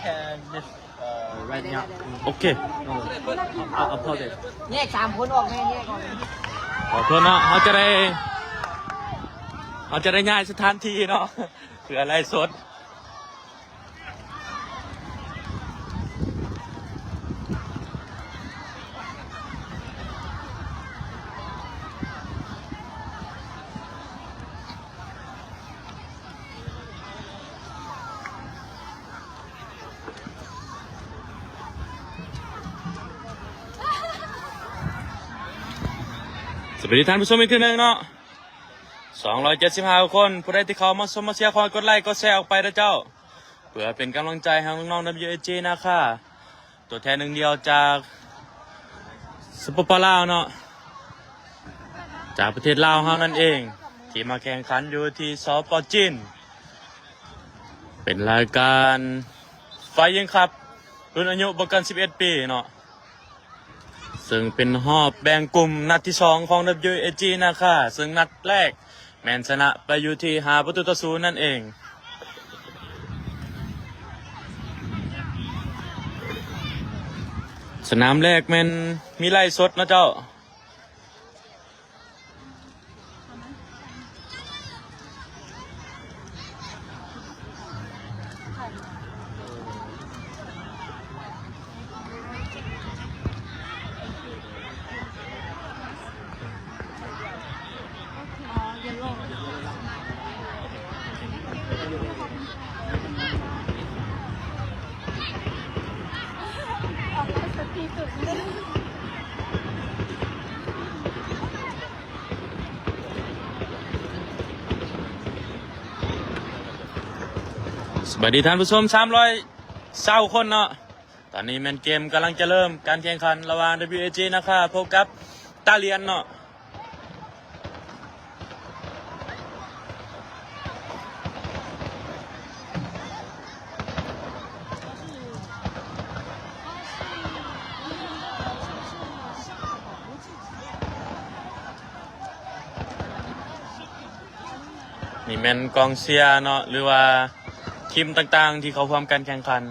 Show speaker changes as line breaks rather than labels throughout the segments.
can this right now
โอเคเอาพอเด็ด
แยก3 คนออกแยกออก
ขอโทษเนาะเขาจะได้ง่ายสถานที่เนาะเผื่ออะไรสดสวัสดีท่านผู้ชมอีกทีหนึ่งเนาะ275 คนผู้ใดที่เขามาชมมาเชียร์คอยกดไลค์กดแชร์ออกไปนะเจ้าเพื่อเป็นกำลังใจให้น้องๆ WAG นะคะตัวแทนหนึ่งเดียวจากสปปลาวเนาะจากประเทศลาวเฮานั่นเองที่มาแข่งขันอยู่ที่สปจีนเป็นรายการไฟยิงครับรุ่นอายุบ่เกิน11 ปีเนาะซึ่งเป็นรอบแบ่งกลุ่มนัดที่2ของ WAG นะคะซึ่งนัดแรกแมนชนะไปอยู่ที่5-0นั่นเองสนามแรกแมนมีไล่สดนะเจ้าสวัสดีท่านผู้ชม320 คนเนาะตอนนี้แมนเกมกำลังจะเริ่มการแข่งขันระหว่าง WAG นะคะพบกับตาเลียนเนาะนี่แมนกองเชียร์เนาะหรือว่าทีมต่างๆที่เขาพร้อมการแข่งขัน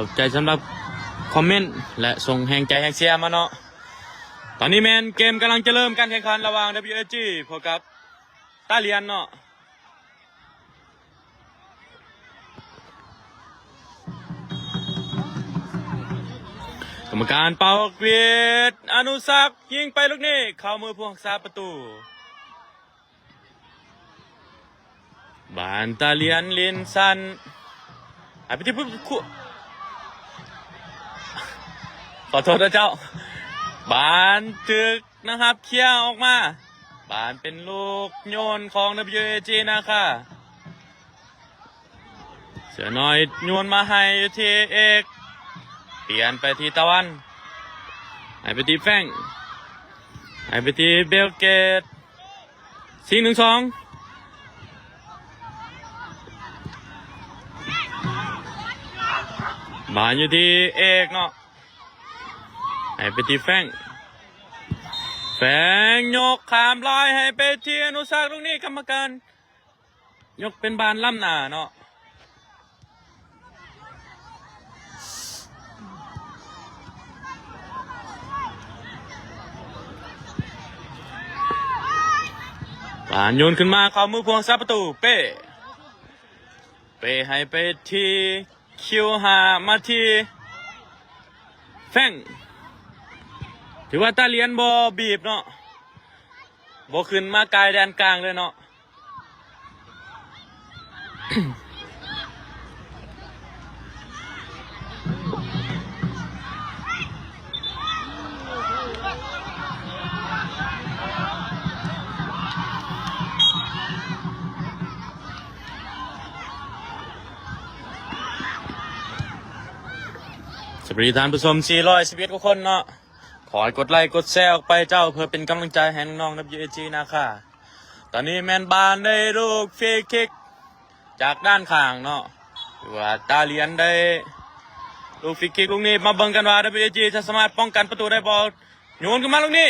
ขอบใจสำหรับคอมเมนต์และส่งแห่งใจแห่งเชียร์มาเนาะตอนนี้แมนเกมกำลังจะเริ่มการแข่งขันระหว่าง WAG พบกับตาเลียนเนาะกรรมการเป่าเกวียดอนุสักดิ์ยิงไปลูกนี้เข้ามือผู้รักษาประตูบานตาเลียนลินสันไปที่ผู้ขอโทษนะเจ้าบานตึกนะครับเคลียร์ออกมาบานเป็นลูกโยนของ WAG นะคะเสือน้อยโยนมาให้ที่เอกเปลี่ยนไปที่ตะวันให้ไปที่แฟงให้ไปที่เบลเกต4-1-2บานอยู่ที่เอกเนาะให้ไปที่แฟงยกขามลอยให้ไปที่อนุสักดิ์ตรงนี้กรรมการยกเป็นบานล้ำหน้าเนาะบานโยนขึ้นมาเข้ามือพวงซับประตูเป้ให้ไปที่คิวหามาที่แฟงถือว่าตาเลียนบอบีบเนาะบอขึ้นมากายแดนกลางเลยเนาะ สวัสดีท่านผู้ชม411กว่าคนเนาะขอให้กดไลค์กดแชร์ออกไปเจ้าเพื่อเป็นกำลังใจให้น้องๆ WAG นะคะตอนนี้แมนบานได้ลูกฟรีคิกจากด้านข้างเนาะหรือว่าตาเลียนได้ลูกฟรีคิกลูกนี้มาเบิ่งกันว่า WAG จะสามารถป้องกันประตูได้บ่โยนขึ้นมาลูกนี้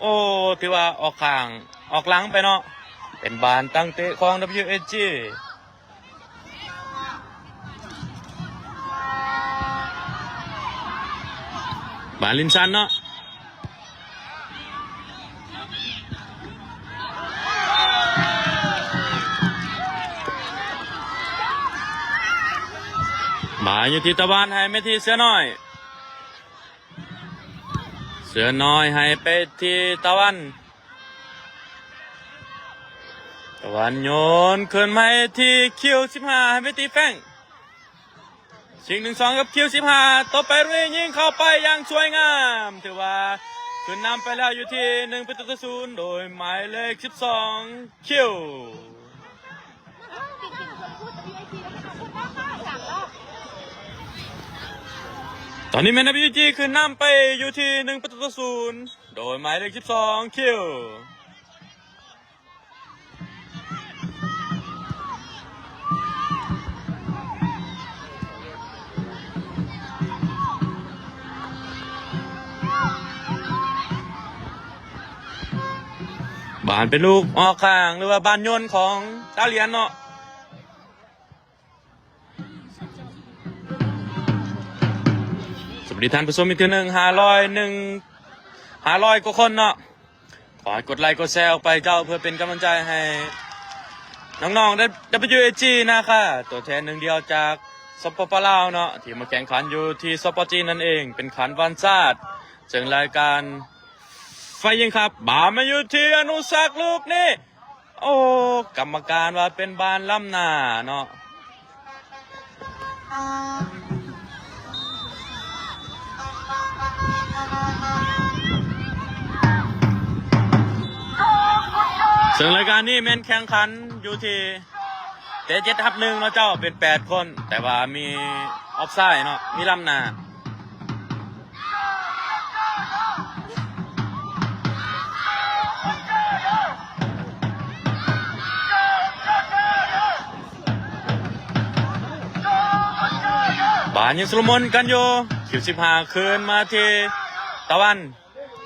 โอ้ถือว่าออกข้างออกหลังไปเนาะเป็นบานตั้งเตะของ WAGบาลินชันเนาะบาอยู่ที่ตะวันให้ไม่ที่เสือน้อยเสือน้อยให้ไปที่ตะวันตะวันโยนขึ้นมาที่คิว15ให้ไปที่แฟงชิง1-2กับคิว15ต่อไปเรื่อยยิงเข้าไปอย่างสวยงามถือว่าขึ้นนำไปแล้วอยู่ที่1-0โดยหมายเลข12คิวตอนนี้แมนWGขึ้นนำไปอยู่ที่1-0โดยหมายเลข12คิวบ้านเป็นลูกออกข้างหรือว่าบ้านยนต์ของตาเลียนเนาะสวัสดีท่านผู้ชมอีกทีหนึ่ง500กว่าคนเนาะขอให้กดไลค์กดแชร์ออกไปเจ้าเพื่อเป็นกำลังใจให้น้องๆได้ WAG นะคะตัวแทนหนึ่งเดียวจากสปปลาวเนาะที่มาแข่งขันอยู่ที่สปจีนนั่นเองเป็นขันวันชาติจึงรายการไฟยิงครับบามาอยู่ที่อนุสักลูกนี่โอ้กรรมการว่าเป็นบานล้ำหน้าเนาะซึ่งรายการนี้แม่นแข่งขันอยู่ที่เตะ7-1เนาะเจ้าเป็น8คนแต่ว่ามีออฟไซด์เนาะมีล้ำหน้าบานยังสลมนกันอยู่คิว15คืนมาที่ตะวัน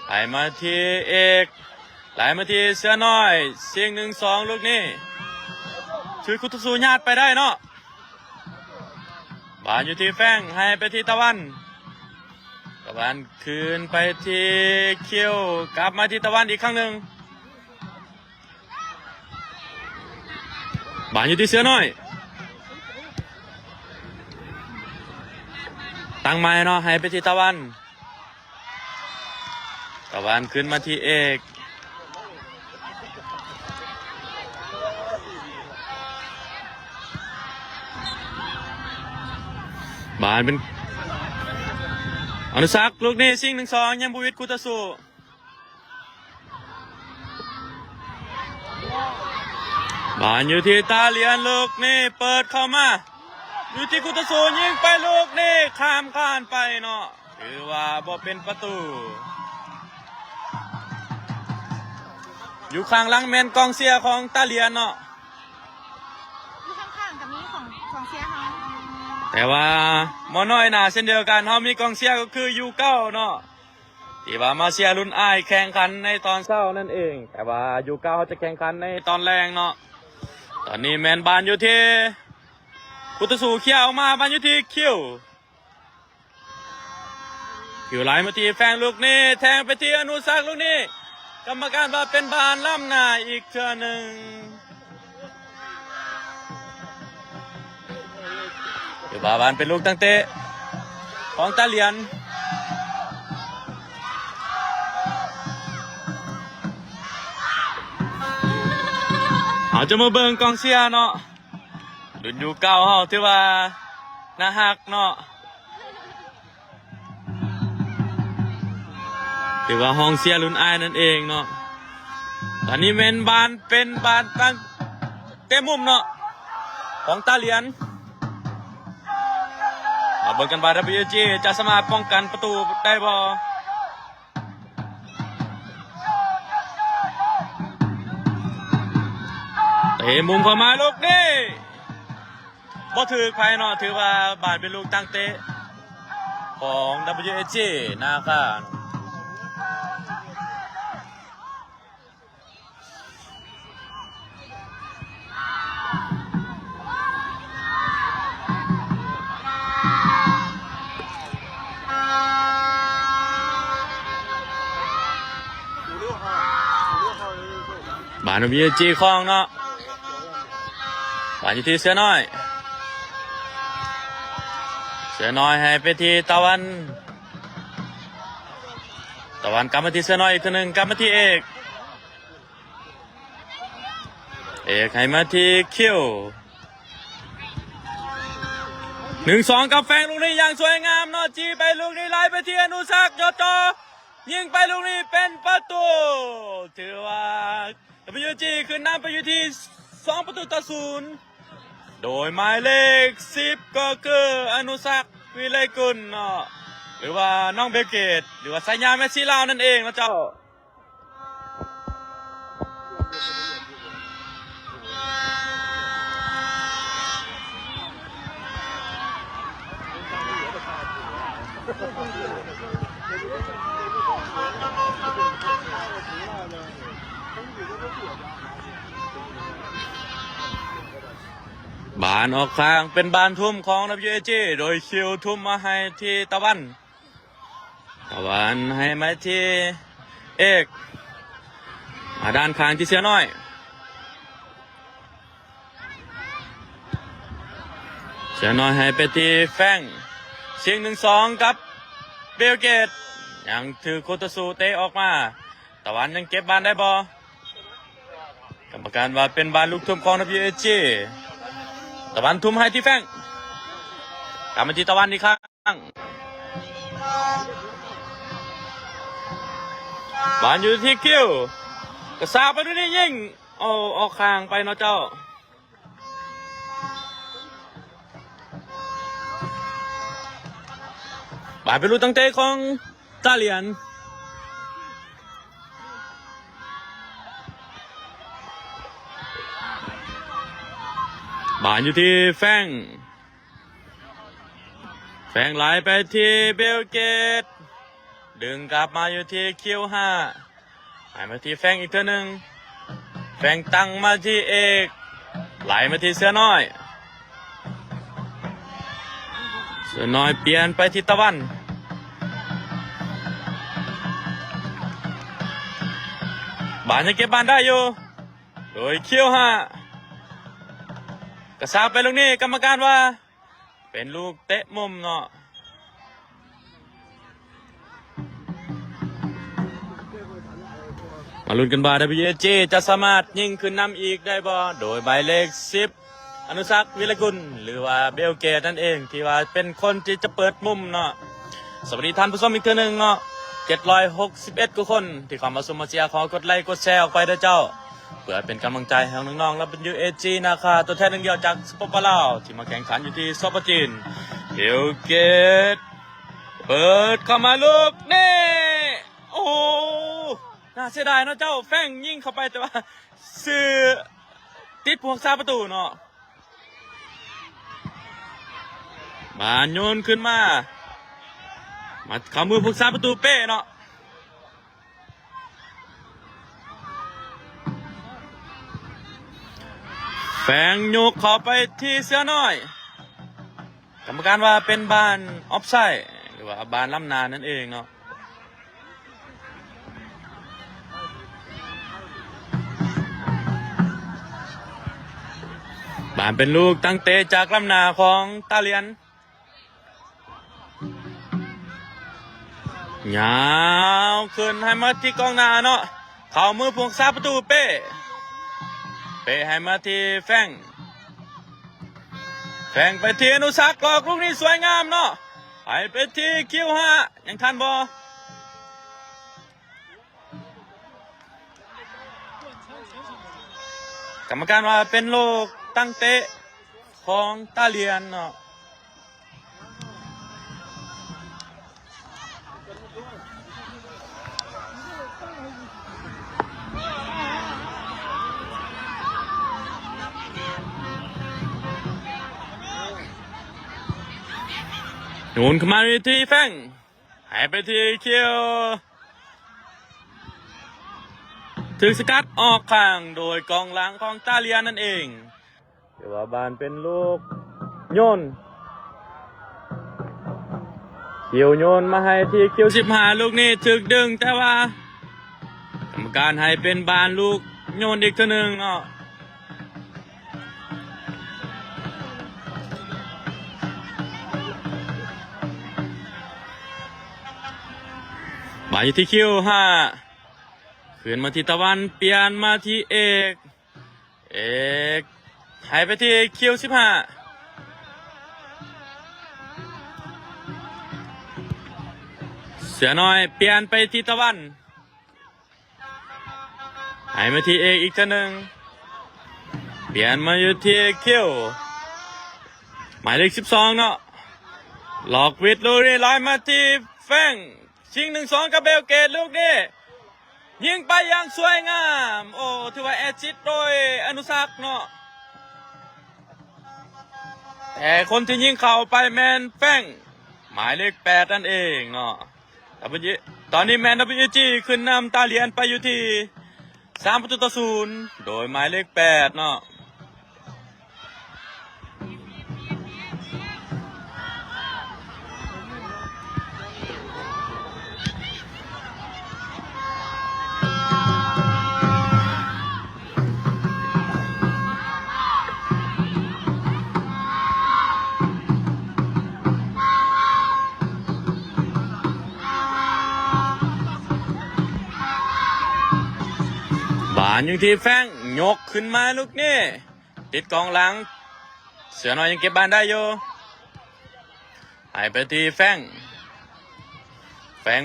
ไหลมาที่เอกไหลมาที่เสือน้อยเสียง1-2ลูกนี้ชื่อคุตุสูญาติไปได้เนาะบานอยู่ที่แฟงให้ไปที่ตะวันคืนไปที่คิวกลับมาที่ตะวันอีกครั้งหนึ่งบานอยู่ที่เสือน้อยตั้งไม้เนาะให้ไปที่ตะวันขึ้นมาที่เอกบานเป็นอนุสักลูกนี้ซิง1-2ยังบุวิทคุตสุบานอยู่ที่ตาเลียนลูกนี้เปิดเข้ามาอยู่ที่คุตสุยิงไปลูกนี้ข้ามข้านไปเนาะถือว่าบ่เป็นประตูอยู่ข้างหลังแมนกองเสียของตาเลียนเนาะ
อยู่ข้างๆกับนี้ของเสียเขา
แต่ว่าหมอน้อยหนาเช่นเดียวกันเขามีกองเชียร์ก็คือยูเก้าเนาะที่ว่ามาเชียร์รุ่นอ้ายแข่งขันในตอนเช้านั่นเองแต่ว่ายูเก้าเขาจะแข่งขันในตอนแรงเนาะตอนนี้แมนบานอยู่ที่คุตสูเขียวมาบานอยู่ที่คิวไหลมาที่แฟงลูกนี้แทงไปที่อนุสักลูกนี้กรรมการว่าเป็นบานล้ำหน้าอีกเทื่อหนึ่งบาบานเป็นลูกตั้งเตะของตาเลียนเอาจะมาเบิ่งกองเชียร์เนาะ รุ่นอยู่เก้าเฮาถือว่าน่าฮักเนาะถือว่าห้องเสียรุ่นอ้ายนั่นเองเนาะตอนนี้เป็นบานตั้งเต็มมุมเนาะของตาเหรียญมาเบิ่งกันว่า WG จะสามารถป้องกันประตูได้บ่เตะมุมเข้ามาลูกนี่บ่ถือใครเนาะถือว่าบานเป็นลูกตั้งเตะของ WG นาคาบานWG คลองเนาะบานอยู่ที่เสือน้อยให้ไปที่ตะวันกลับมาที่เสือน้อยอีกทีหนึ่งกลับมาที่เอกให้มาที่คิว1-2กับแฟงลูกนี้อย่างสวยงามเนาะจีไปลูกนี้ไล่ไปที่อนุสักยอดจอยิงไปลูกนี้เป็นประตูถือว่าWG ขึ้นนำไปอยู่ที่2-0โดยหมายเลข10ก็คืออนุสักวิไลกุลเนาะหรือว่าน้องเบลเกตหรือว่าสายญาเมสซี่ลาวนั่นเองนะเจ้าบานออกข้างเป็นบานทุ่มของ WG โดยคิวทุ่มมาให้ที่ตะวันให้มาที่เอกมาด้านข้างที่เสียน้อยให้ไปที่แฟงเสียง1-2กับเบลเกตยังถือโคตสูเตะออกมาตะวันยังเก็บบานได้บ่กรรมการว่าเป็นบานลูกทุ่มของ WGตะวันทุ่มให้ที่แฟงกลับมาที่ตะวันอีกครั้งบานอยู่ที่คิวกระซาไปด้วยนี่ยิงออกข้างไปเนาะเจ้าบานเป็นลูกตั้งเตะของตาเหรียญบานอยู่ที่แฟงไหลไปที่เบลเกตดึงกลับมาอยู่ที่คิว5ให้มาที่แฟงอีกเท่านึงแฟงตั้งมาที่เอกไหลมาที่เสือน้อยเปลี่ยนไปที่ตะวันบานยังเก็บบานได้อยู่โดยคิว5กระซาไปลูกนี้กรรมการว่าเป็นลูกเตะมุมเนาะมาลุ้นกันว่า WG จะสามารถยิงขึ้นนำอีกได้บ่โดยหมายเลข10อนุสักวิไลกุลหรือว่าเบลเกตนั่นเองที่ว่าเป็นคนที่จะเปิดมุมเนาะสวัสดีท่านผู้ชมอีกเทื่อนึงเนาะ761กว่าคนที่เข้ามาชมมาเชียร์ขอกดไลค์กดแชร์ออกไปด้วยเจ้าเพื่อเป็นกำลังใจให้น้องๆและเป็น WG นะคะตัวแทนหนึ่งเดียวจากสปปลาวที่มาแข่งขันอยู่ที่ซอปจีนเบลเกตเปิดเข้ามาลูกนี่โอ้น่าเสียดายเนาะเจ้าแฟงยิงเข้าไปแต่ว่าสื่อติดพวงซาประตูเนาะมาโยนขึ้นมาขามือพวกซาประตูเป้เนาะแฟงโยกเข้าไปที่เสือน้อยกรรมการว่าเป็นบานออฟไซด์หรือว่าบานล้ำนานั่นเองเนาะบานเป็นลูกตั้งเตะจากล้ำนาของตาเหรียญยาวขึ้นให้มาที่กองหน้าเนาะเข้ามือพวงซาประตูเป้ให้มาที่แฟง แฝงไปที่อนุสักหลอกลูกนี้สวยงามเนาะไปที่คิวห้ายังทันบอกรรมการว่าเป็นลูกตั้งเตะของตาเลียนเนาะหนุนขึ้นมาที่แฟงหายไปที่เคียวถึงสกัดออกข้างโดยกองหลังของตาเลียนนั่นเองเดี๋ยวว่าบานเป็นลูกโยนเคียวโยนมาให้ที่เคียว15ลูกนี้ถึกดึงแต่ว่ากรรมการให้เป็นบานลูกโยนอีกทีหนึ่งเนาะมาอยู่ที่คิว5ขึ้นมาที่ตะวันเปลี่ยนมาที่เอกหายไปที่คิว15เสือน้อยเปลี่ยนไปที่ตะวันหายมาที่เอกอีกทีหนึ่งเปลี่ยนมาอยู่ที่คิวหมายเลข12เนาะหลอกวิดลูรีลอยมาที่แฟงชิง1-2กับเบลเกตลูกนี้ยิงไปอย่างสวยงามโอ้ถือว่าแอซิดโดยอนุสักเนาะแต่คนที่ยิงเข้าไปแมนแฟงหมายเลข8นั่นเองเนาะตอนนี้แมน WG ขึ้นนำตาเลียนไปอยู่ที่3-0โดยหมายเลข8เนาะบานยังที่แฟงยกขึ้นมาลูกนี่ติดกองหลังเสือน้อยยังเก็บบานได้อยู่หายไปที่แฟง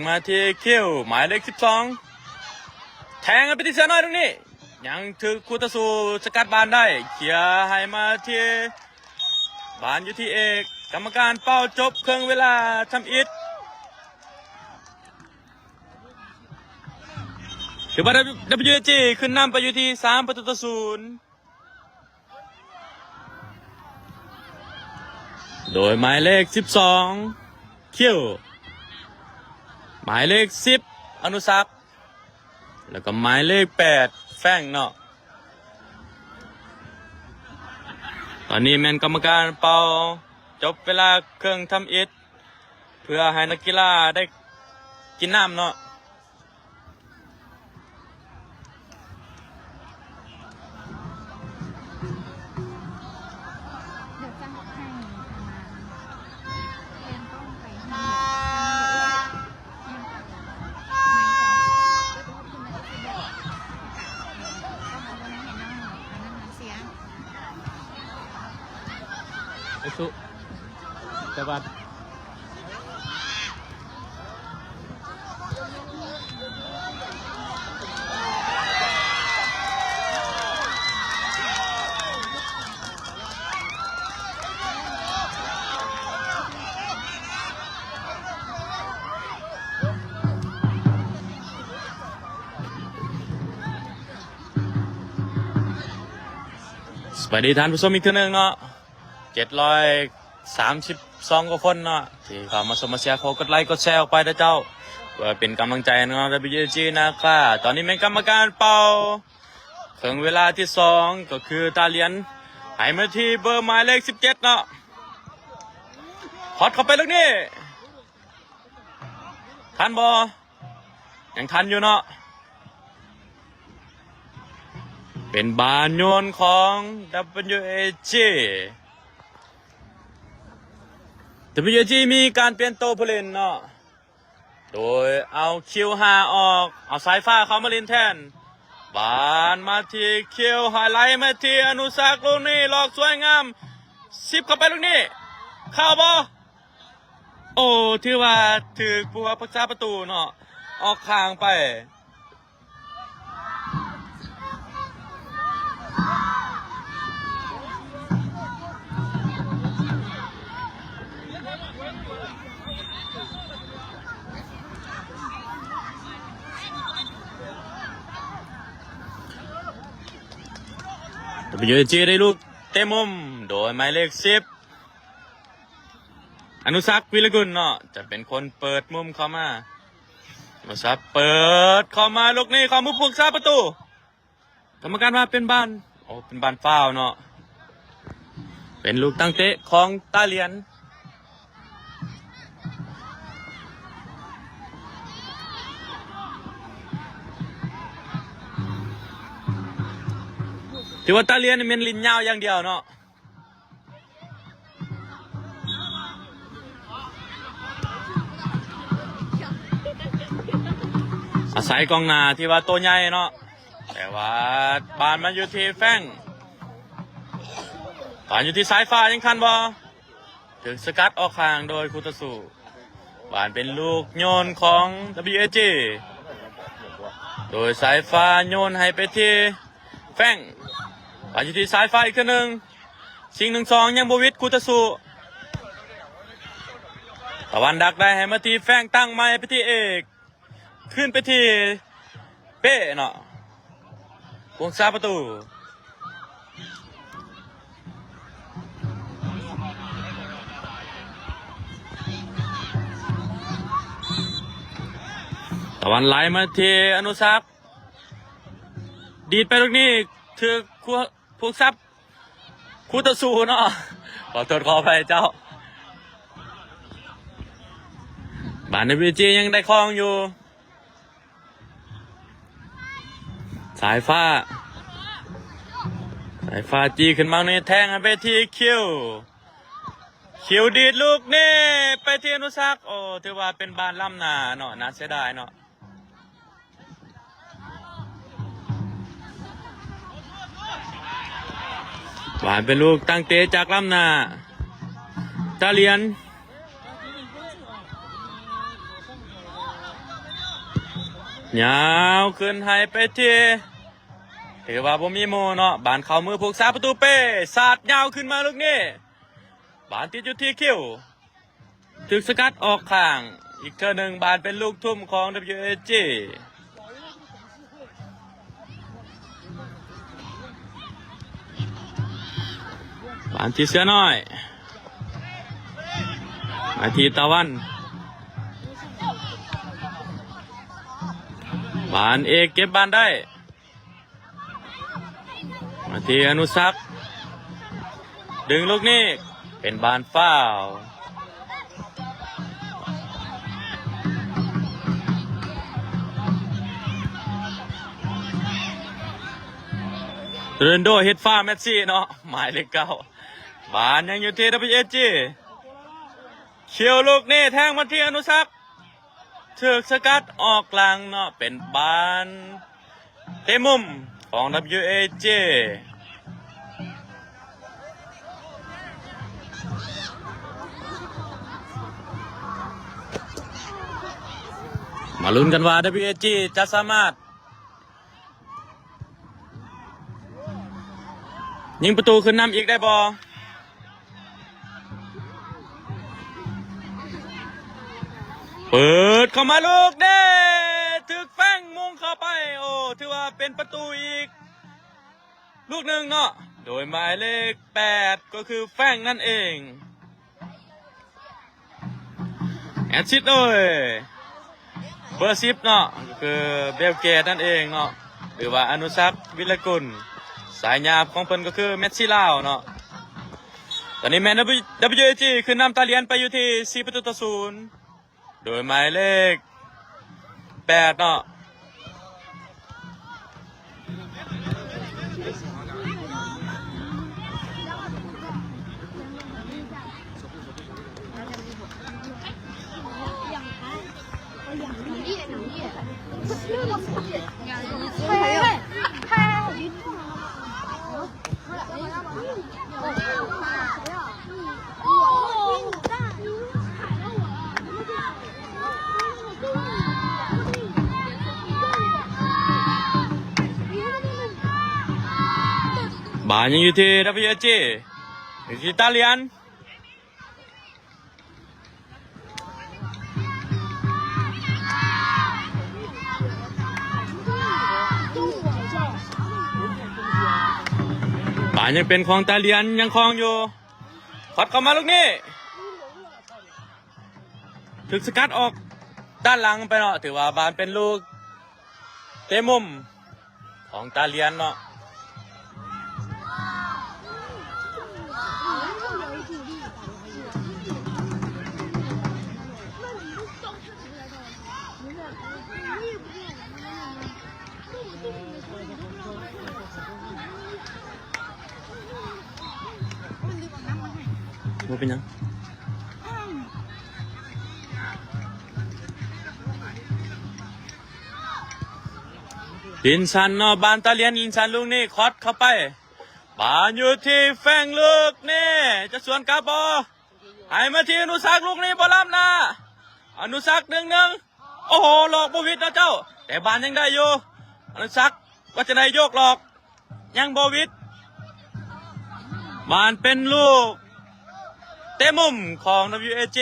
มาที่คิวหมายเลข12แทงไปที่เสือน้อยตรงนี้ยังถือคูตาสูสกัดบานได้เขี่ยให้มาที่บานอยู่ที่เอกกรรมการเป้าจบเครื่องเวลาทำอิฐถือว่า WG ขึ้นนำไปอยู่ที่3-0โดยหมายเลข12คิวหมายเลข10อนุสักแล้วก็หมายเลข8แฟงเนาะตอนนี้แมนกรรมการเป่าจบเวลาเครื่องทำอิฐเพื่อให้นักกีฬาได้กินน้ำเนาะสุแต่ว่าสวัสดีท่านผู้ชมอีกทีนึงเนาะ732กว่าคนเนาะที่เข้ามาชมมาเชียร์ขอกดไลค์กดแชร์ออกไปนะเจ้าเพื่อเป็นกำลังใจเนาะ WG นะครับตอนนี้เป็นกรรมการเป่าถึงเวลาที่2ก็คือตาเลียนหายมาที่เบอร์หมายเลข17เนาะพอดเข้าไปลูกนี้ทันบอยังทันอยู่เนาะเป็นบานโยนของ WG WG มีการเปลี่ยนโตผู้เล่นเนาะโดยเอาคิว5ออกเอาสายฟ้าเข้ามาเล่นแทนบานมาที่คิวไฮไลท์มาที่อนุสักลูกนี้หลอกสวยงาม 10เข้าไปลูกนี้เข้าบ่โอ้ถือว่าถือผู้รักษาประตูเนาะออกข้างไปWAG ได้ลูกเตะมุมโดยหมายเลข10อนุสักษ์วิรกุลเนาะจะเป็นคนเปิดมุมเข้ามาอนุสักษ์เปิดเข้ามาลูกนี้ของผู้รักษาประตูกรรมการว่าเป็นบ้านโอ้เป็นบ้านฟาวเนาะเป็นลูกตั้งเตะของตาเลียนถือว่าตาเลียนนี่เป็นลิ้นยาวอย่างเดียวเนาะอาศัยกองหน้าที่ว่าตัวใหญ่เนาะแต่ว่าบานมันอยู่ที่แฟงบานอยู่ที่สายฟ้ายังคันบอถึงสกัดออกข้างโดยคูตสุบานเป็นลูกโยนของ WAG โดยสายฟ้าโยนให้ไปที่แฟงบานอยู่ที่สายฟ้าอีกคนหนึ่งสิ่ง1-2ยังบวิดคูตสุตะวันดักได้ให้มาที่แฟงตั้งไม้ไปที่เอกขึ้นไปที่เป้เนาะวงซาประตูตะวันไหลมาที่อนุสักษ์ดีดไปตรงนี้ถือผู้ซับคู่ต่อสู้เนาะขอโทษขออภัยเจ้าบ้านในวีจียังได้คลองอยู่สายฟ้าจีขึ้นมาในแทงไปที่คิวดีดลูกนี่ไปที่อนุสักษ์โอ้ถือว่าเป็นบานล่ำนาเนาะน่าเสียดายเนาะบานเป็นลูกตั้งเตะจากล่ำนาตาเลียนยาวขึ้นให้ไปที่ถือว่าผมมีโมเนาะบานเข้ามือผูกซาประตูเป้สาดยาวขึ้นมาลูกนี้บานติดอยู่ที่คิวถึกสกัดออกข้างอีกเท่าหนึ่งบานเป็นลูกทุ่มของ WAG บานที่เสือน้อยมาที่ตะวันบานเอกเก็บบานได้มาที่อนุสักษ์ดึงลูกนี้เป็นบานฟาวเรนโดเฮดฟ้าแมสซี่เนาะหมายเลข9บานยังอยู่ที่ WAG เขียวลูกนี้แทงมาที่อนุสักษ์ถึกสกัดออกกลางเนาะเป็นบานเตะมุมของ WAG มาลุ้นกันว่า WAG จะสามารถยิงประตูขึ้นนำอีกได้บ่เปิดเข้ามาลูกเด้ถึกแป้งมุงเข้าไปโอ้ถือว่าเป็นประตูอีกลูกหนึ่งเนาะโดยหมายเลข8ก็คือแป้งนั่นเองแอดชิดเลยเบอร์10เนาะคือเบลเกตนั่นเองเนาะหรือว่าอนุสักษ์วิรกุลสายหยาบของเพิ่นก็คือเมสซี่ลาวเนาะตอนนี้แมน WAG คือนำตาเลียนไปอยู่ที่4-0โดยหมายเลข8เนาะ บานยังอยู่ที่ WG อยู่ที่อิตาเลียนบานยังเป็นของอิตาเลียนยังคลองอยู่คอดเข้ามาลูกนี้ถึกสกัดออกด้านหลังไปเนาะถือว่าบานเป็นลูกเตะมุมของอิตาเลียนเนาะว่าเป็นยังลินชันเนาะบานตาเลียนลินชันลูกนี่คอดเข้าไปบานอยู่ที่แฟงลูกนี่จะสวนกาบอให้มาที่อนุสักลูกนี่บอลล้ำนะอนุสัก1-1โอ้โหหลอกบวิดนะเจ้าแต่บานยังได้อยู่อนุสักก็จะได้โยกหลอกยังบวิดบานเป็นลูกเตะมุมของ WAJ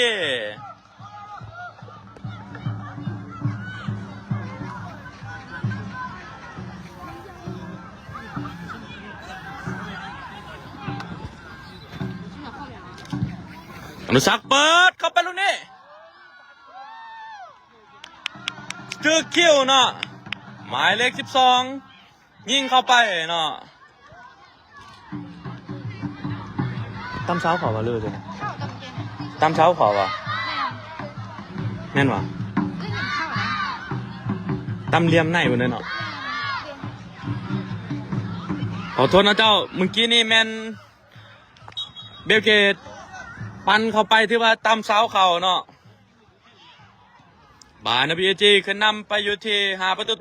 อนุสักเปิดเข้าไปลูกนี้คือคิวเนาะหมายเลข12ยิงเข้าไปเนาะตำเช้าขอมาเรื่อยเลย
เข้าตำเย็น
ตำเช้าขอวะ
แม่น
แม่นวะ
ก็เห็นเข้านะ
ตำเลียมในบนนั้นเนาะขอโทษนะเจ้าเมื่อกี้นี่แมนเบลเกตปันเข้าไปที่ว่าตำเช้าเข่าเนาะบานาบีเอจีขึ้นนำไปอยู่ที่5-0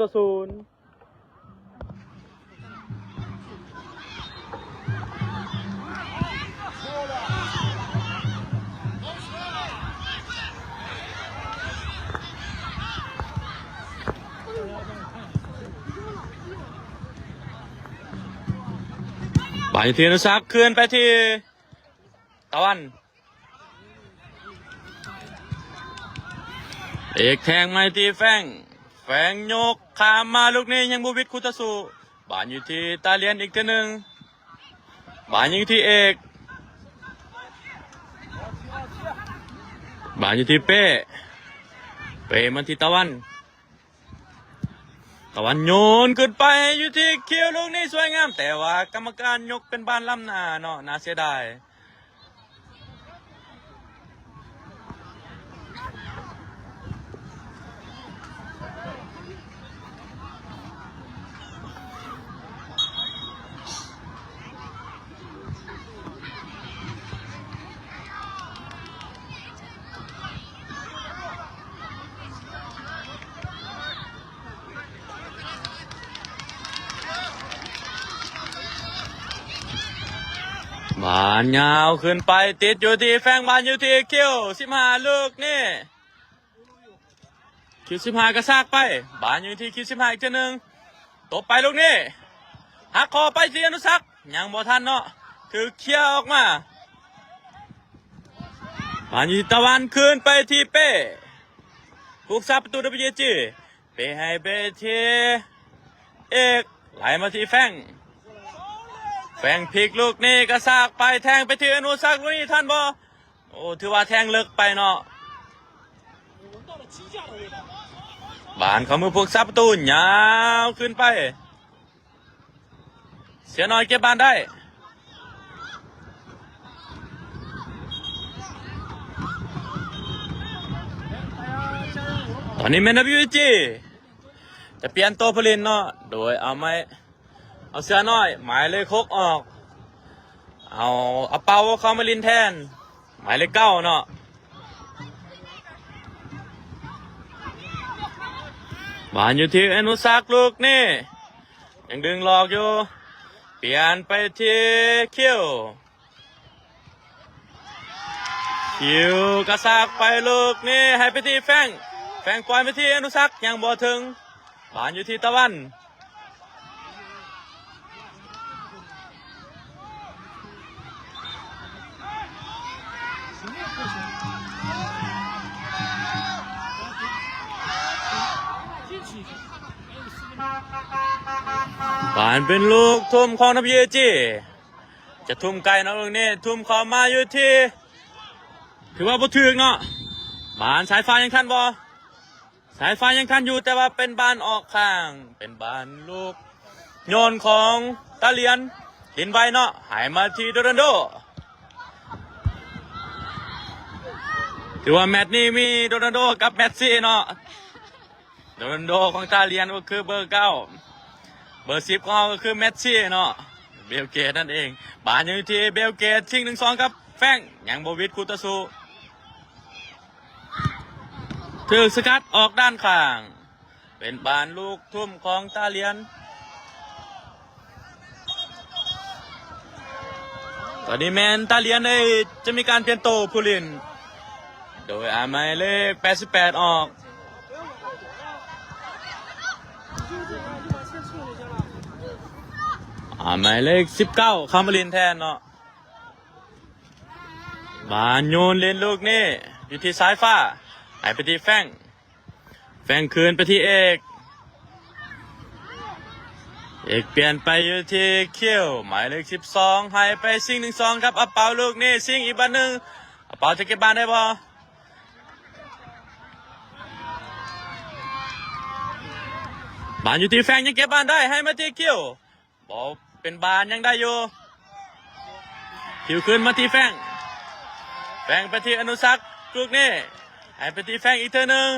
บาอยู่ที่อนุสักษ์ขึ้นไปที่ตะวันเอกแทงมาที่แฟงโยกขามมาลูกนี้ยังบูวิทคุตสุบานอยู่ที่ตาเลียนอีกทีหนึ่งบานอยู่ที่เอกบานอยู่ที่เป้มาที่ตะวันโยนขึ้นไปอยู่ที่คิวลูกนี้สวยงามแต่ว่ากรรมการยกเป็นบ้านล้ำหน้าเนาะน่าเสียดายบานยาวขึ้นไปติดอยู่ที่แฟงบานอยู่ที่คิว15ลูกนี่คิว15กระซากไปบานอยู่ที่คิว15อีกทีหนึ่งตบไปลูกนี้หักคอไปที่อนุสักษ์ยังบ่ทันเนาะถือเคี้ยวออกมาบานอยู่ที่ตะวันขึ้นไปที่เป้ผู้ซับประตู WG เป้ให้เบทีเอกไหลมาที่แฟงพลิกลูกนี่กระซากไปแทงไปที่อนุสักษ์ลูกนี้ท่านบอโอ้ถือว่าแทงเลิกไปเนาะบานเขามือพวกซับประตูยาวขึ้นไปเสียน้อยเก็บบานได้ตอนนี้เมนวิวจีจะเปลี่ยนตัวผู้เล่นเนาะโดยเอาเสื้อน้อยหมายเลข6ออกเอาเปาเข้ามาลินแทนหมายเลข9เนาะบานอยู่ที่อนุสักษ์ลูกนี่ยังดึงหลอกอยู่เปลี่ยนไปที่คิวกระซากไปลูกนี่ให้ไปที่แฟงปล่อยไปที่อนุสักษ์ยังบ่ถึงบานอยู่ที่ตะวัน บานเป็นลูกทุ่มของนับเยจีจะทุ่มไกลเนาะลูกนี้ทุ่มเข้ามาอยู่ที่ถือว่าบ่ถึกเนาะบานสายฟ้ายังทันบ่สายฟ้ายังทันอยู่แต่ว่าเป็นบานออกข้างเป็นบานลูกโยนของตาเลียนลินไวเนาะหายมาที่โดรันโดถือว่าแมตช์นี้มีโดรันโดกับแมสซี่เนาะโดรันโดของตาเลียนก็คือเบอร์9เบอร์10ของเราก็คือแมสซี่เนาะเบลเกตนั่นเองบานอยู่ที่เบลเกตชิง1-2ครับแฟงยังโบวิดคูตาซูถือสกัดออกด้านข้างเป็นบานลูกทุ่มของตาเลียนตอนนี้แมนตาเลียนจะมีการเปลี่ยนโตผู้เล่นโดยหมายเลข88ออกหมายเลข19คามารินแทนเนาะบานโยนเล่นลูกนี่อยู่ที่ซ้ายฟ้าหายไปที่แฟงคืนไปที่เอกเปลี่ยนไปอยู่ที่เขี้ยวหมายเลข12หายไปซิง1-2ครับเอาเปาลูกนี่ซิงอีกบ้านหนึ่งเอาเปาจะเก็บบ้านได้บ่บานอยู่ที่แฟงยังเก็บบ้านได้ให้มาที่เขี้ยวบอลเป็นบานยังได้อยู่คิวขึ้นมาที่แฟงไปที่อนุสักดิ์ลูกนี่ให้ไปที่แฟงอีกเท่านึง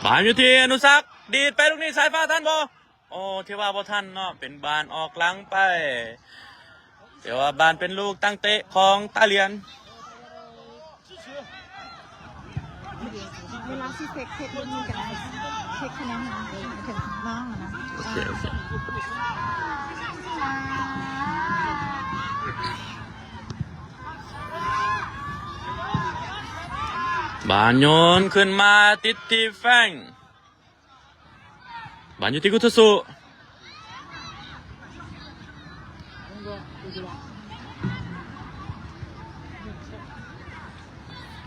บานอยู่ที่อนุสักดิ์ดีดไปลูกนี้สายฟ้าทันบ่โอ้ที่ว่าบ่ทันเนาะเป็นบานออกหลังไปเดี๋ยวว่าบานเป็นลูกตั้งเตะของตาเลียน
เวลาที่เช็ครุ่นนี้กันเช็คคะแนนถึงน้องนะ
โอเคบานโยนขึ้นมาติดที่แฟงบานอยู่ที่กุทสุ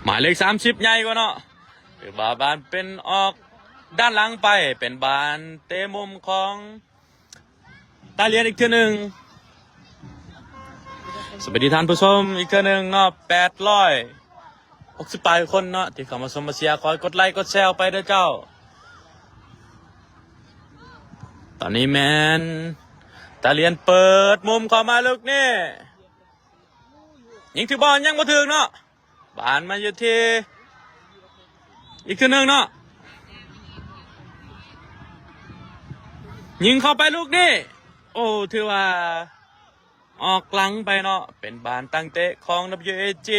หมายเลข30ใหญ่กว่าเนาะคือบานเป็นออกด้านหลังไปเป็นบานเตะมุมของตาเลียนอีกทีหนึ่งสวัสดีท่านผู้ชมอีกทีหนึ่งเนาะ868คนเนาะที่เข้ามาชมมาเชียร์คอยกดไลค์กดแชร์ไปด้วยเจ้าตอนนี้แมนตาเลียนเปิดมุมเข้ามาลูกนี่ยิงถือบอลยังมาถึงเนาะบานมาอยู่ที่อีกทีหนึ่งเนาะยิงเข้าไปลูกนี่โอ้ถือว่าออกหลังไปเนาะเป็นบานตั้งเตะของ WAG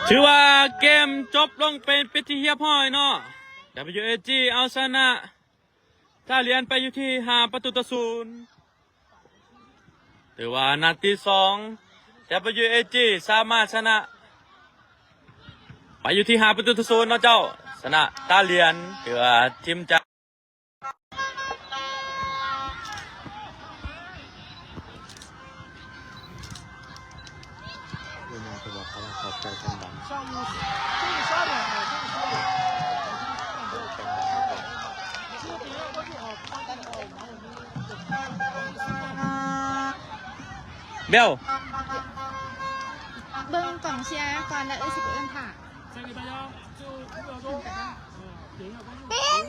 ถือว่าเกมจบลงเป็นพิธีเรียบร้อยเนาะ WAG เอาชนะตาเลียนไปอยู่ที่5-0ถือว่านัดที่2 WAG สามารถชนะไปอยู่ที่5-0เนาะเจ้าชนะตาเลียนถือว่าทีมจาก
จะบอกเขาว่าขอบใจกันดัง
เบล
เบิ้งกล่องเชียร์ก่อนแล้วสิบเอิ้นค่ะเป็น